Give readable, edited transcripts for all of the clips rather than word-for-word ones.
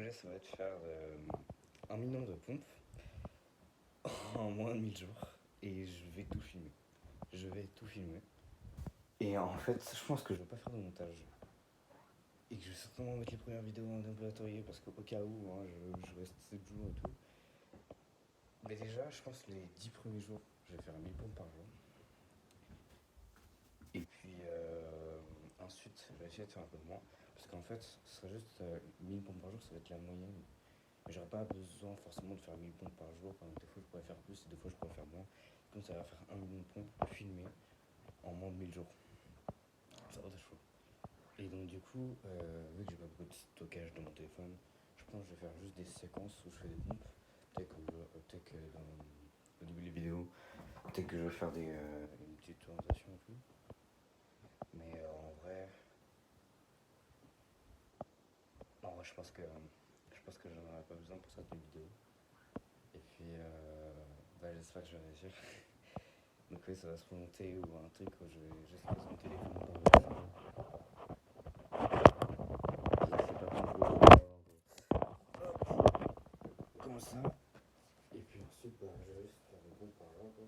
projet, ça va être faire 1 million de pompes en moins de 1000 jours. Et je vais tout filmer. Je vais tout filmer. Et en fait, je pense que je vais pas faire de montage. Et que je vais certainement mettre les premières vidéos en ambulatorié parce qu'au cas où, hein, je reste 7 jours et tout. Mais déjà, je pense que les 10 premiers jours, je vais faire 1000 pompes par jour. Et puis ensuite, je vais essayer de faire un peu moins. Parce qu'en fait, ce sera juste 1000 pompes par jour, ça va être la moyenne. Mais j'aurais pas besoin forcément de faire 1000 pompes par jour. Par exemple, des fois, je pourrais faire plus et des fois, je pourrais faire moins. Donc, ça va faire 1 million de pompes filmées en moins de 1000 jours. Ça va être chaud. Et donc, du coup, vu que j'ai pas beaucoup de stockage dans mon téléphone, je pense que je vais faire juste des séquences où je fais des pompes. Peut-être que au début des vidéos, peut-être que je vais faire une petite orientation et tout. Mais en vrai, je pense que j'en aurai pas besoin pour cette vidéo. Et puis, j'espère que je vais réussir. Donc oui, ça va se remonter ou un truc où je vais juste poser mon téléphone par comme ça. Et puis ensuite, je vais juste faire des pompes par là, quoi.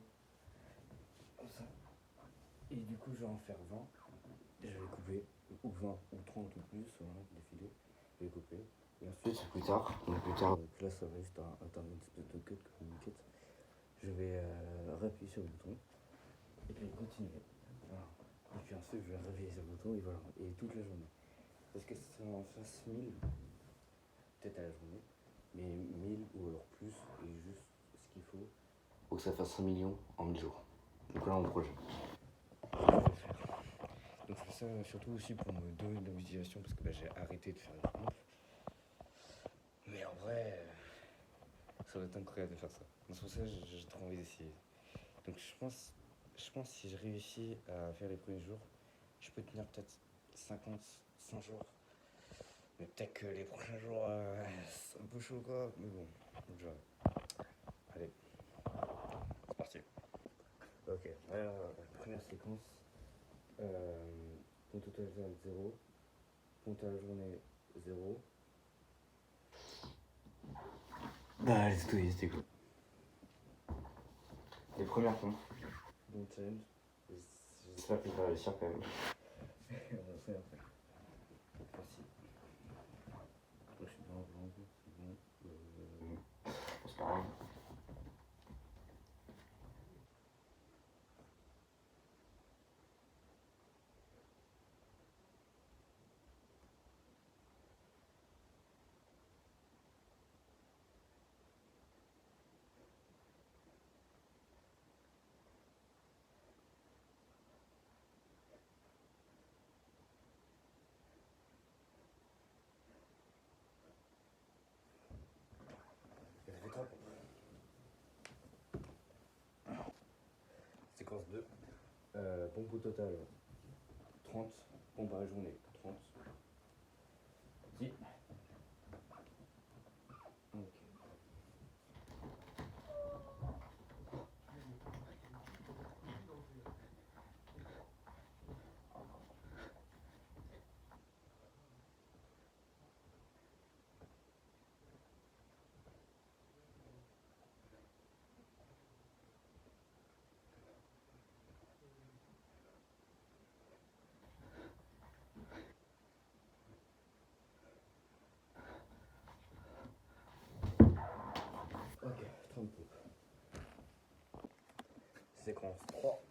Comme ça. Et du coup, je vais en faire 20. Et je vais couper, ou 20, ou 30 ou plus, voilà, défilé. Je vais couper. Et ensuite, plus tard, donc là, ça va juste atteindre une espèce de cut comme une quête. Je vais appuyer sur le bouton. Et puis continuer. Voilà. Et puis ensuite, je vais réveiller ce bouton et voilà. Et toute la journée. Parce que ça en fasse 1000, peut-être à la journée, mais 1000 ou alors plus, et juste ce qu'il faut. Ou que ça fasse 1 million en 1000 jours. Donc là, mon projet. Donc je fais ça surtout aussi pour me donner de la motivation parce que j'ai arrêté de faire des pompes. Mais en vrai, ça va être incroyable de faire ça. Donc c'est pour ça que j'ai trop envie d'essayer. Donc je pense que si je réussis à faire les premiers jours, je peux tenir peut-être 50, 100 jours. Mais peut-être que les prochains jours, c'est un peu chaud quoi. Mais bon, je verrai. Allez, c'est parti. Ok, alors la première séquence, compte total 0, compte à la journée 0. Bah, let's do it, c'était cool. Les premières pompes. Bon challenge. J'espère que je vais réussir quand même. On va faire après. Merci. Je suis dans le c'est bon. C'est pas grave. Ça fait 3 pompes. Séquence 2. Pompe au total 30. Pompe à la journée 30. 10. Ok. Ok, 30 pompes. Séquence 3.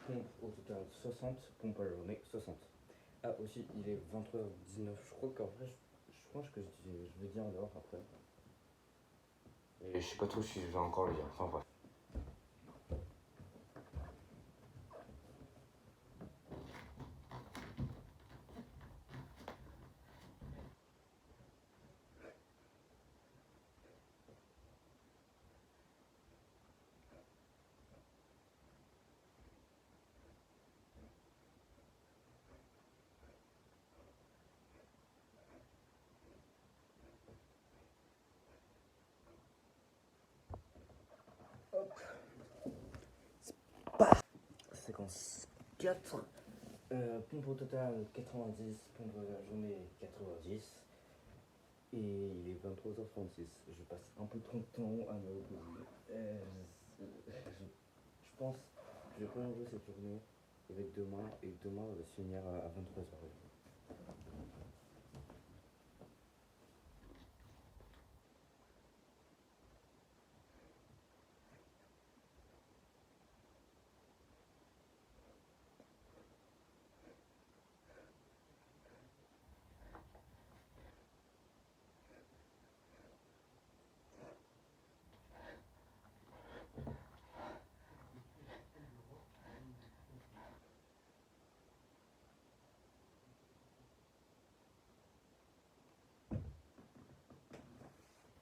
Pompe au total 60. Pompe à la journée 60. Ah aussi, il est 23h19. Je crois qu'en vrai, je pense que je vais dire l'heure après. Et je sais pas trop si je vais encore le dire. Enfin bref. Hop. Séquence 4. Pompe au total 90. Pompe à la journée 90. Et il est 23h36. Je passe un peu trop de temps à me reposer. Je pense que je vais prolonger cette journée avec demain, et demain on va se finir à 23h.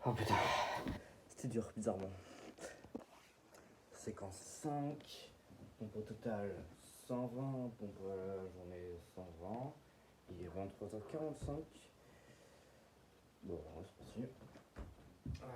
Oh putain, c'était dur, bizarrement. Séquence 5, pompe au total 120, pompe à la journée 120. Il est 23h45. Bon, c'est parti. Voilà.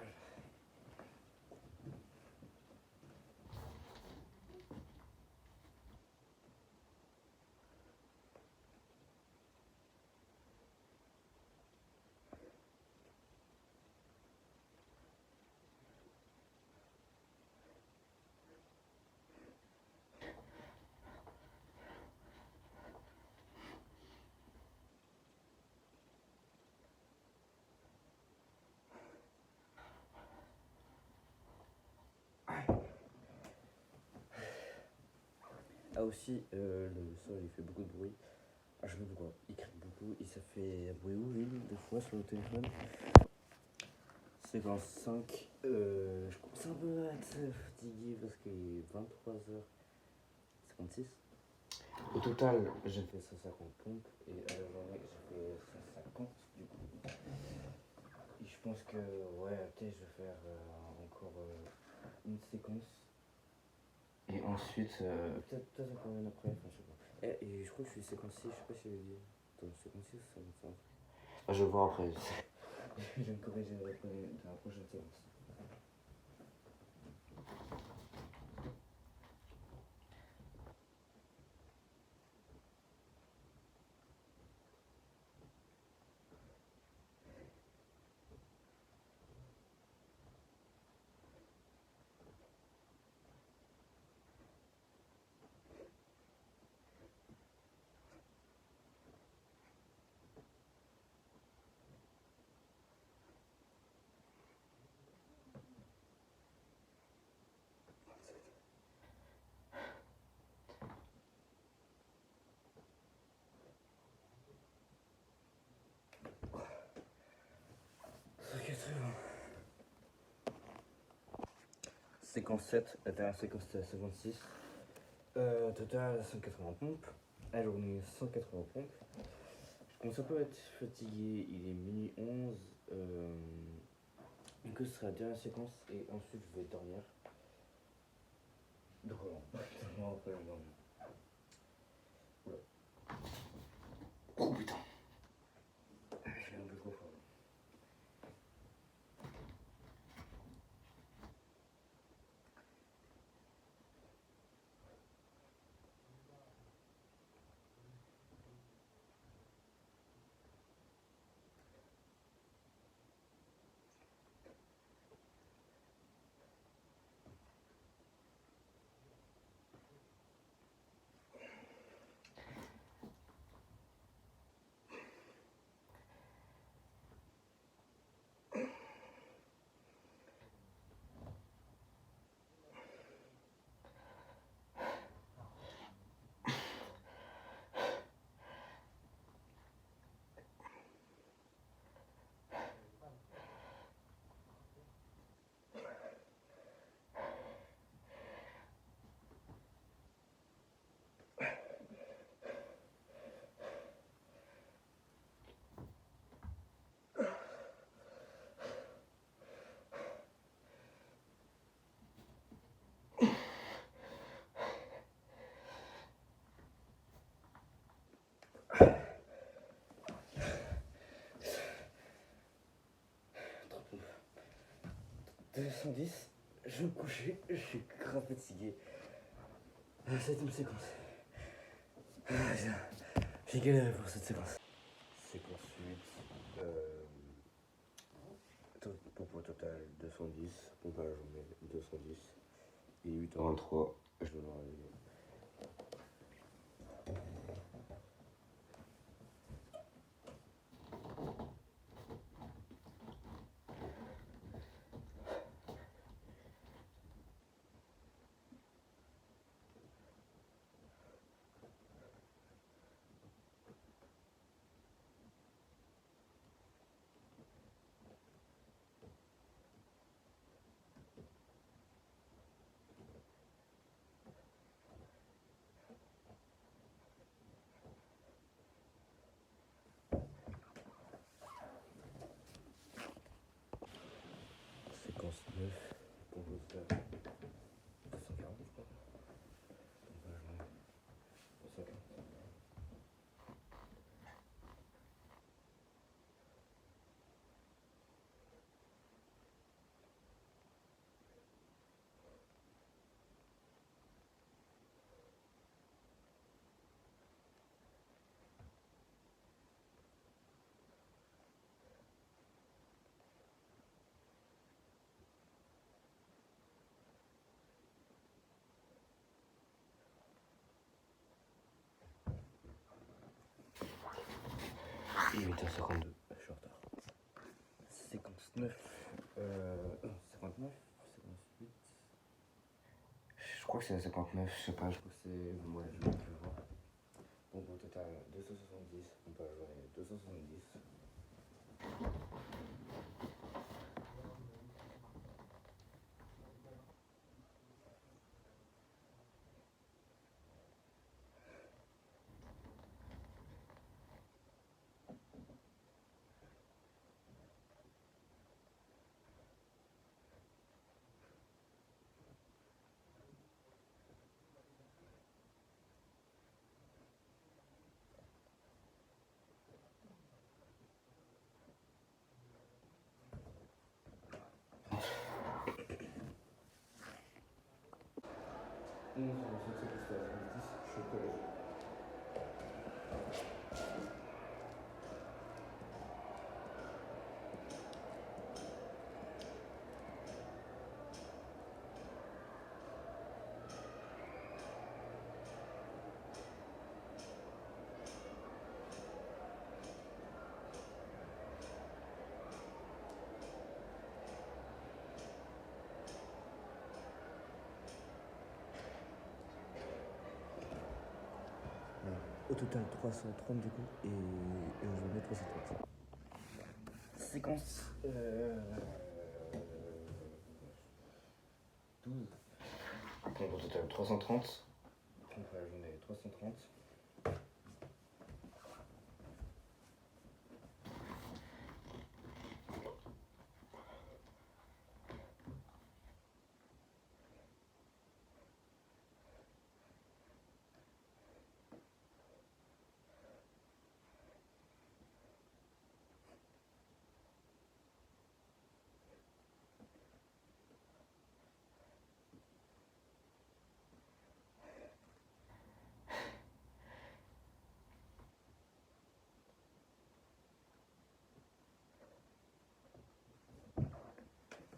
Ah aussi, le sol il fait beaucoup de bruit. Ah, je sais pas pourquoi, il crie beaucoup et ça fait un bruit horrible des fois sur le téléphone. Séquence 5, je commence un peu à être fatigué parce qu'il est 23h56. Au total, j'ai fait 150 pompes et à la journée, j'ai fait 150 du coup. Et je pense que, ouais, peut-être je vais faire encore une séquence. Et ensuite, peut-être encore une après, enfin, je sais pas. Et je crois que je suis séquence 6, je sais pas si j'avais dit. Attends, séquence 6 ou séquence 5. Ah, je vais voir après. Je vais me corriger dans la prochaine séquence. Ok, très bien. Séquence 7, la dernière séquence c'était la séquence 6. Total 180 pompes. À la journée 180 pompes. Je commence un peu à être fatigué, il est minuit 11. Du coup, ce sera la dernière séquence et ensuite je vais dormir. Donc voilà, vraiment après je dormir. Oula. Oh putain, je l'ai un peu trop fort. Trop pompes. 210, je vais me coucher, je suis grave fatigué. C'est une séquence. J'ai galéré pour cette séquence. Séquence 8. Pompe au total 210, pompe à la journée 210. Et 8h23, je dois me réveiller. Séquence 9, pompe au total 240 je crois. Pompe à la journée 240. Et 8h52, je suis en retard. Séquence 9, 59, 58. Je crois que c'est la 59, je sais pas, je crois que c'est. Ouais, je vais voir. Pompe au total 270, pompe à la journée 270. Non, c'est que c'était à 10, je suis au collège. Au total 330 du coup et aujourd'hui 330. Séquence 12. Donc au total 330. Donc à la journée 330.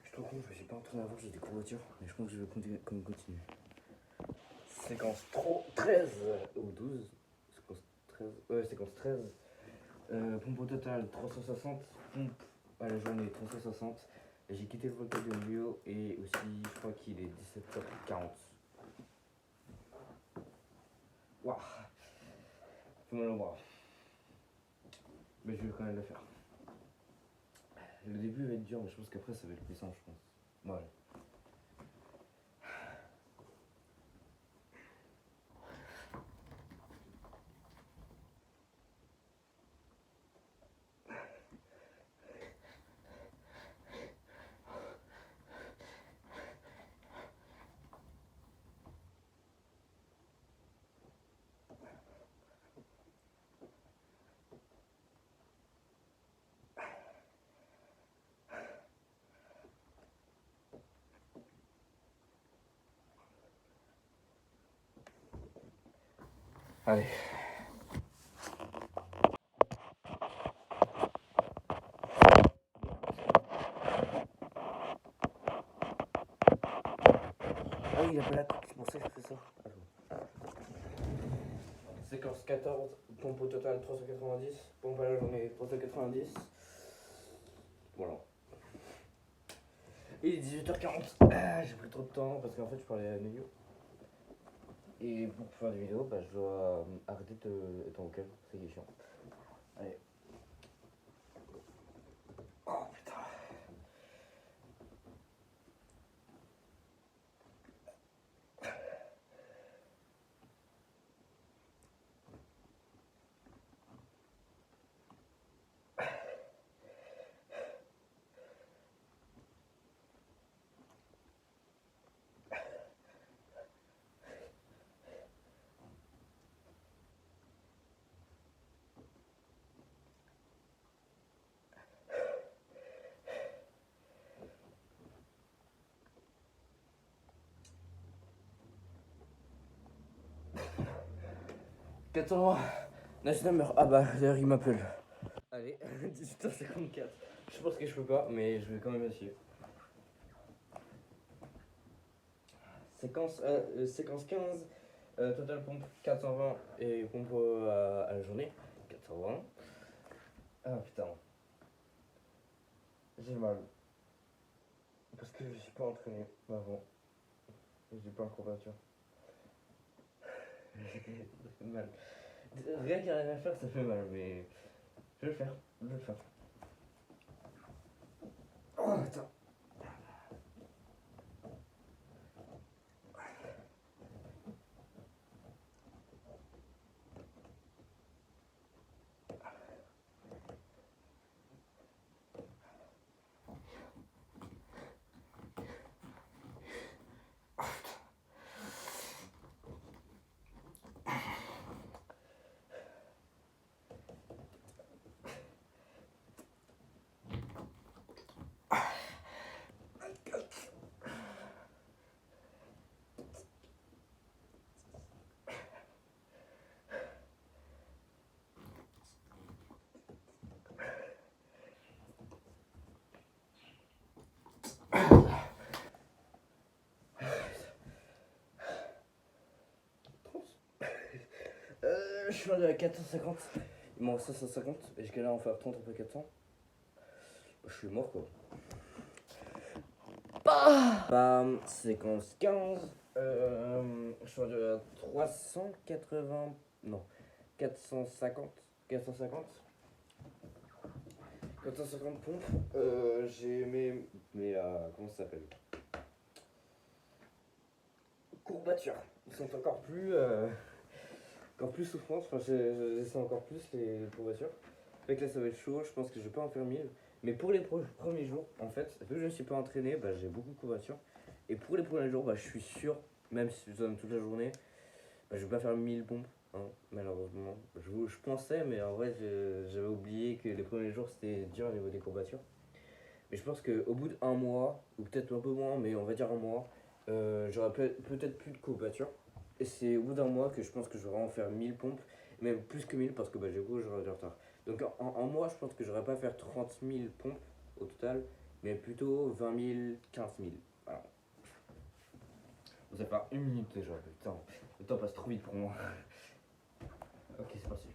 Je suis trop con, je me suis pas entraîné avant, j'ai des courbatures, mais je pense que je vais continuer. Séquence 13 ou 12. Séquence 13. Ouais, séquence 13. Pompe au total 360. Pompe à la journée 360. J'ai quitté le vocal de Lio et aussi je crois qu'il est 17h40. Waouh, fait mal au bras. Mais je vais quand même le faire. Le début va être dur, mais je pense qu'après ça va être plus simple, je pense. Voilà. Allez. il a pas la tête, c'est pour ça que je fais ça. Attends. Séquence 14, pompe au total 390, pompe à la journée 390. Voilà. Il est 18h40. Ah, j'ai pris trop de temps parce qu'en fait je parlais à Neyo. Et pour faire des vidéos, bah, je dois arrêter d'être en vocal, c'est chiant. Allez. Oh putain. Attends, National, ah bah d'ailleurs il m'appelle. Allez, 18h54. Je pense que je peux pas, mais je vais quand même essayer. Séquence 15, total pompe 420 et pompe à la journée 420. Ah putain, j'ai mal. Parce que je suis pas entraîné avant. J'ai pas en courbature. Ça fait mal. Rien qu'il n'y a rien à faire, ça fait mal, mais je vais le faire. Je vais le faire. Oh putain. Je suis rendu à 450. Il m'en reste 550 et je galère à en faire 30 après 400. Je suis mort quoi. Bam, séquence 15. Je suis rendu à 380. Non, 450. 450. 450 pompes. J'ai mes comment ça s'appelle, courbatures. Ils sont encore plus souffrance. Enfin, je sens encore plus les courbatures. Fait que là, ça va être chaud. Je pense que je vais pas en faire 1000. Mais pour les premiers jours, en fait, vu que je ne suis pas entraîné, bah, j'ai beaucoup de courbatures. Et pour les premiers jours, bah, je suis sûr, même si je donne toute la journée, bah, je vais pas faire 1000 pompes, hein, malheureusement. Je pensais, mais en vrai, j'avais oublié que les premiers jours, c'était dur au niveau des courbatures. Mais je pense qu'au bout d'un mois, ou peut-être un peu moins, mais on va dire un mois, j'aurai peut-être plus de courbatures. Et c'est au bout d'un mois que je pense que je vais vraiment faire 1000 pompes, même plus que 1000 parce que bah, du coup j'aurai du retard. Donc en mois, je pense que j'aurais pas faire 30 000 pompes au total, mais plutôt 20 000, 15 000. Voilà. Vous avez pas une minute déjà, putain. Le temps passe trop vite pour moi. Ok, c'est parti.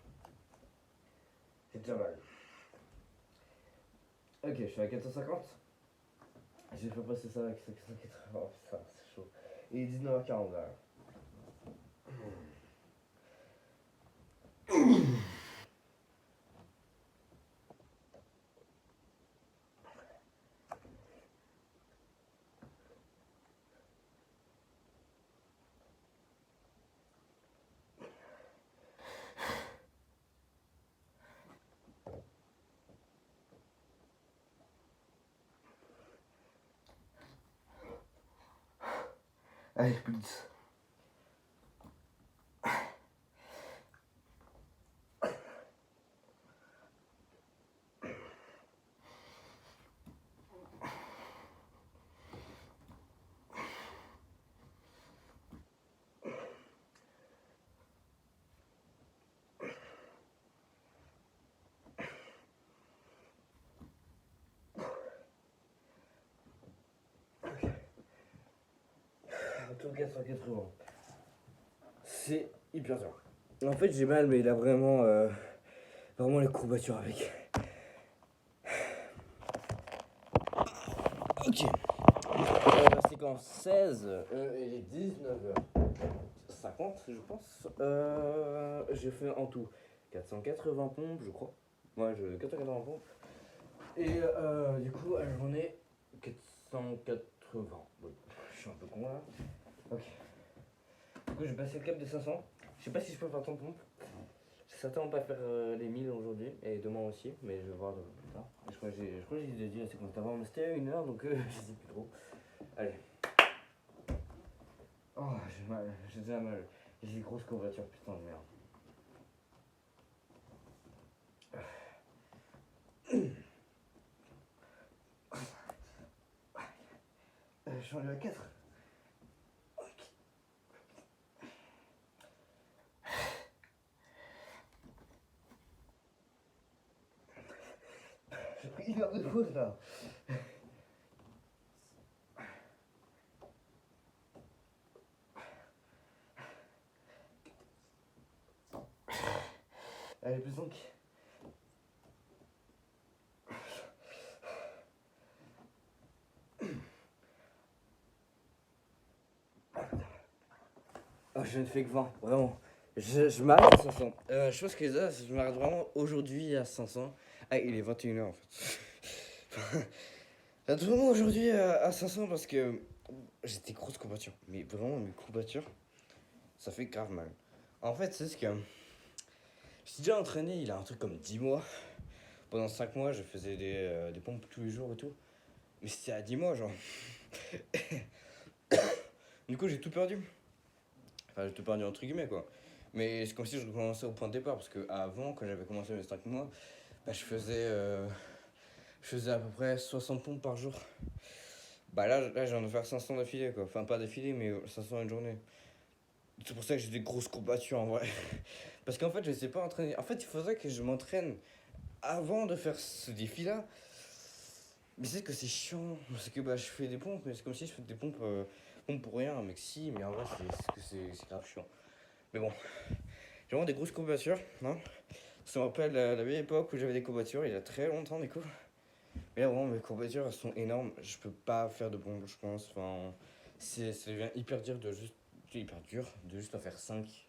C'est déjà mal. Ok, je suis à 450. J'ai fait passer ça avec 580. Oh putain, c'est chaud. Il est 19h40 là. Allez, plus. jusqu'au 480. C'est hyper dur. En fait, j'ai mal, mais il a vraiment les courbatures avec. Ok. La séquence 16, il est 19h50, je pense. J'ai fait en tout 480 pompes, je crois. Ouais, 480 pompes. Et du coup, à la journée, 480. Bon, je suis un peu con là. Ok. Du coup, j'ai passé le cap de 500. Je sais pas si je peux faire tant de pompes. Je suis certainement pas faire les 1000 aujourd'hui et demain aussi, mais je vais voir plus tard. Je crois que j'ai dit la séquence d'avant, mais c'était à 1h donc je sais plus trop. Allez. Oh, j'ai mal, j'ai déjà mal. J'ai des grosses courbatures, putain de merde. Je suis arrivé à 4. J'ai pris 1 heure de pause là. Allez, plus 5. Oh, je ne fais que 20, vraiment. Je m'arrête à 500. Je pense que là, je m'arrête vraiment aujourd'hui à 500. Ah, il est 21h en fait. Vraiment aujourd'hui à 500 parce que j'ai des grosses courbatures. Mais vraiment, mes courbatures, ça fait grave mal. En fait, c'est ce que. J'ai déjà entraîné il a un truc comme 10 mois. Pendant 5 mois, je faisais des pompes tous les jours et tout. Mais c'était à 10 mois, genre. Du coup, j'ai tout perdu. Enfin, j'ai tout perdu entre guillemets, quoi. Mais c'est comme si je recommençais au point de départ. Parce que avant, quand j'avais commencé les 5 mois, bah, je faisais à peu près 60 pompes par jour. Bah là j'ai envie de faire 500 d'affilée, quoi. Enfin, pas d'affilée, mais 500 une journée. C'est pour ça que j'ai des grosses courbatures, en vrai. Parce qu'en fait, je sais pas entraîner. En fait, il faudrait que je m'entraîne avant de faire ce défi-là. Mais c'est que c'est chiant. Parce que bah, je fais des pompes, mais c'est comme si je faisais des pompes pour rien. Mais si, mais en vrai, c'est grave chiant. Mais bon, j'ai vraiment des grosses courbatures, hein. Ça me rappelle la vieille époque où j'avais des courbatures, il y a très longtemps, du coup. Mais là, vraiment, mes courbatures, elles sont énormes. Je peux pas faire de pompes, je pense. Enfin, ça devient hyper dur de juste. C'est hyper dur de juste en faire 5.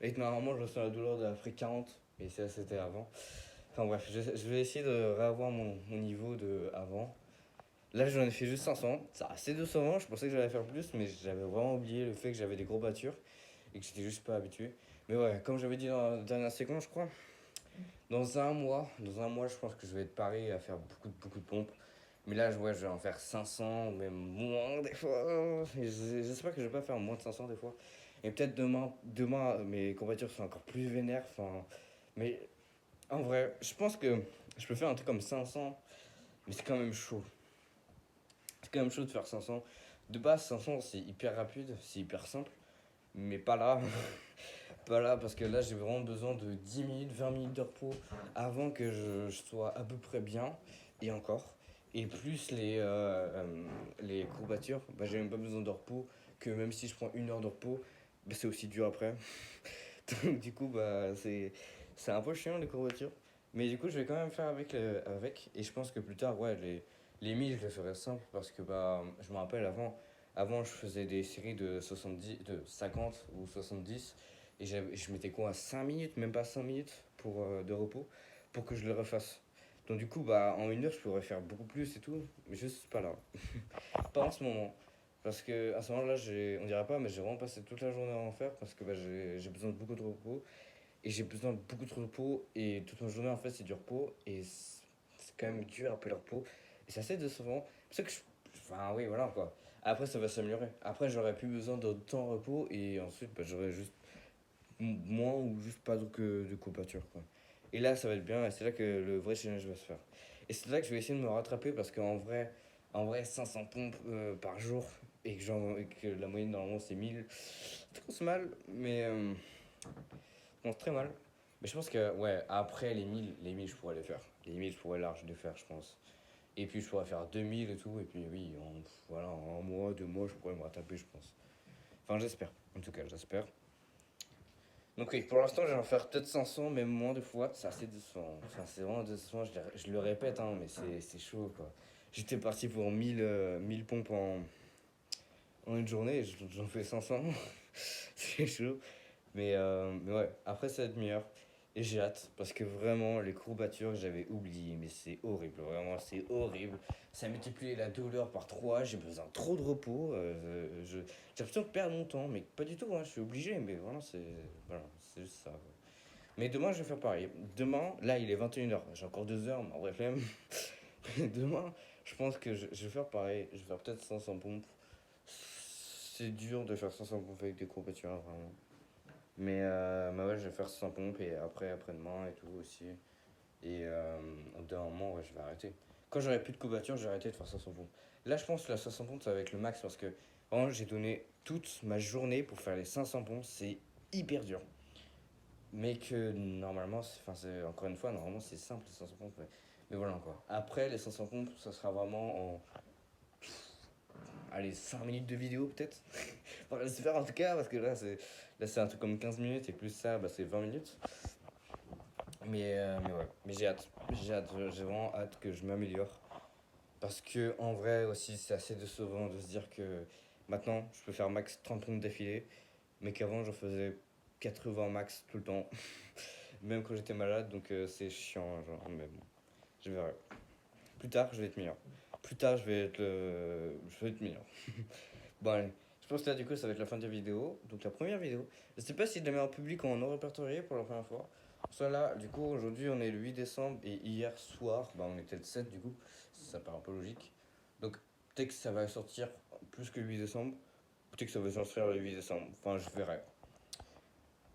Et normalement, je ressens la douleur d'après 40. Et ça, c'était avant. Enfin bref, je vais essayer de réavoir mon niveau de avant. Là, j'en ai fait juste 500. Ça assez 220. Je pensais que j'allais faire plus, mais j'avais vraiment oublié le fait que j'avais des gros battures et que j'étais juste pas habitué. Mais ouais, comme j'avais dit dans la dernière séquence, je crois, dans un mois, je pense que je vais être paré à faire beaucoup de pompes. Mais là, ouais, je vais en faire 500, même moins des fois. Et j'espère que je vais pas faire moins de 500 des fois. Et peut-être demain, mes courbatures sont encore plus vénères. Enfin, mais en vrai, je pense que je peux faire un truc comme 500, mais c'est quand même chaud. C'est quand même chaud de faire 500. De base, 500, c'est hyper rapide, c'est hyper simple. Mais pas là. Pas là, parce que là, j'ai vraiment besoin de 10 minutes, 20 minutes de repos avant que je sois à peu près bien. Et encore. Et plus les courbatures, bah, j'ai même pas besoin de repos. Que même si je prends 1 heure de repos, bah, c'est aussi dur après. Donc, du coup, bah, c'est un peu chiant les courbatures. Mais du coup, je vais quand même faire avec. Et je pense que plus tard, ouais, les 1000, je les ferai simple parce que bah, je me rappelle avant, je faisais des séries de 70, de 50 ou 70. Et je mettais quoi à 5 minutes, même pas 5 minutes de repos, pour que je le refasse. Donc du coup, bah, en 1 heure, je pourrais faire beaucoup plus et tout, mais juste pas là. Pas en ce moment. Parce que à ce moment-là, on dirait pas, mais j'ai vraiment passé toute la journée à en faire parce que bah, j'ai besoin de beaucoup de repos. Et j'ai besoin de beaucoup de repos. Et toute ma journée, en fait, c'est du repos. Et c'est quand même dur après le repos. Et c'est assez décevant. C'est pour ça que enfin, oui, voilà quoi. Après, ça va s'améliorer. Après, j'aurais plus besoin d'autant de repos. Et ensuite, bah, j'aurais juste moins ou juste pas de courbature, quoi. Et là, ça va être bien. Et c'est là que le vrai challenge va se faire. Et c'est là que je vais essayer de me rattraper parce qu'en vrai 500 pompes par jour et que la moyenne normalement c'est 1000. Je pense mal, mais je pense très mal. Mais je pense que, ouais, après les mille je pourrais les faire. Les 1000, je pourrais large les faire, je pense. Et puis, je pourrais faire 2000 et tout. Et puis, oui, voilà, en un mois, 2 mois, je pourrais me rattraper, je pense. Enfin, j'espère. En tout cas, j'espère. Donc oui, pour l'instant, je vais en faire peut-être 500, mais moins de fois. C'est assez décevant. Enfin, c'est vraiment décevant. Je le répète, hein, mais c'est chaud, quoi. J'étais parti pour 1000 pompes en une journée. J'en fais 500. C'est chaud. Mais ouais, après, ça va être meilleur. Et j'ai hâte, parce que vraiment, les courbatures, j'avais oublié. Mais c'est horrible, vraiment, c'est horrible. Ça multiplie la douleur par 3. J'ai besoin de trop de repos. J'ai l'impression de perdre mon temps, mais pas du tout, hein, je suis obligé. Mais voilà, c'est juste ça, quoi. Mais demain, je vais faire pareil. Demain, là, il est 21h. J'ai encore 2 heures, mais en vrai, flemme. Demain, je pense que je vais faire pareil. Je vais faire peut-être 500 pompes. C'est dur de faire 500 pompes avec des courbatures, hein, vraiment. Mais ouais, je vais faire 100 pompes et après-demain et tout aussi. Au bout d'un moment, ouais, je vais arrêter. Quand j'aurai plus de courbatures, je vais arrêter de faire 500 pompes. Là, je pense que la 500 pompes, ça va être le max parce que vraiment, j'ai donné toute ma journée pour faire les 500 pompes. C'est hyper dur. Mais que normalement, encore une fois, normalement, c'est simple les 500 pompes. Mais voilà quoi. Après, les 500 pompes, ça sera vraiment en. Allez, 5 minutes de vidéo peut-être. Enfin, j'espère en tout cas, parce que là, c'est un truc comme 15 minutes et plus ça, bah, c'est 20 minutes. Mais ouais, mais j'ai vraiment hâte que je m'améliore. Parce que en vrai aussi, c'est assez décevant de se dire que maintenant, je peux faire max 30 pompes d'affilée, mais qu'avant, j'en faisais 80 max tout le temps, même quand j'étais malade, donc c'est chiant, genre, mais bon, je verrai. Plus tard, je vais être meilleur. Plus tard, je vais être meilleur. Bon, allez. Je pense que là, du coup, ça va être la fin de la vidéo. Donc, la première vidéo. Je sais pas si je la mets en public ou en non répertorié pour la première fois. Soit là, du coup, aujourd'hui, on est le 8 décembre et hier soir, bah, on était le 7 du coup. Ça paraît un peu logique. Donc, peut-être que ça va sortir plus que le 8 décembre. Peut-être que ça va sortir le 8 décembre. Enfin, je verrai.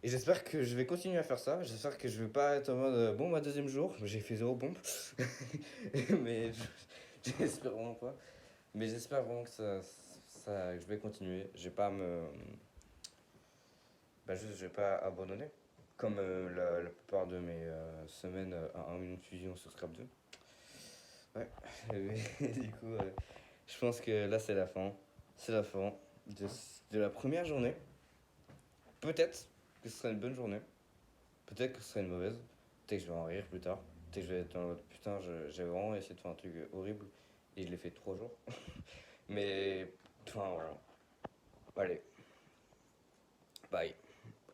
Et j'espère que je vais continuer à faire ça. J'espère que je vais pas être en mode bon, bah, deuxième jour, j'ai fait 0 pompe. Mais j'espère vraiment pas. Mais j'espère vraiment que je vais continuer. Je vais pas me. Bah, juste, je vais pas abandonner. Comme la plupart de mes semaines à 1 minute fusion sur Scrap 2. Ouais. Du coup, je pense que là, c'est la fin. C'est la fin de la première journée. Peut-être que ce sera une bonne journée. Peut-être que ce sera une mauvaise. Peut-être que je vais en rire plus tard. Peut-être que je vais être en mode putain, j'ai vraiment essayé de faire un truc horrible. Et je l'ai fait 3 jours. Mais. Enfin, voilà. Allez, bye.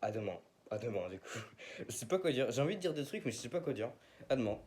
À demain. À demain, du coup. Je sais pas quoi dire. J'ai envie de dire des trucs, mais je sais pas quoi dire. À demain.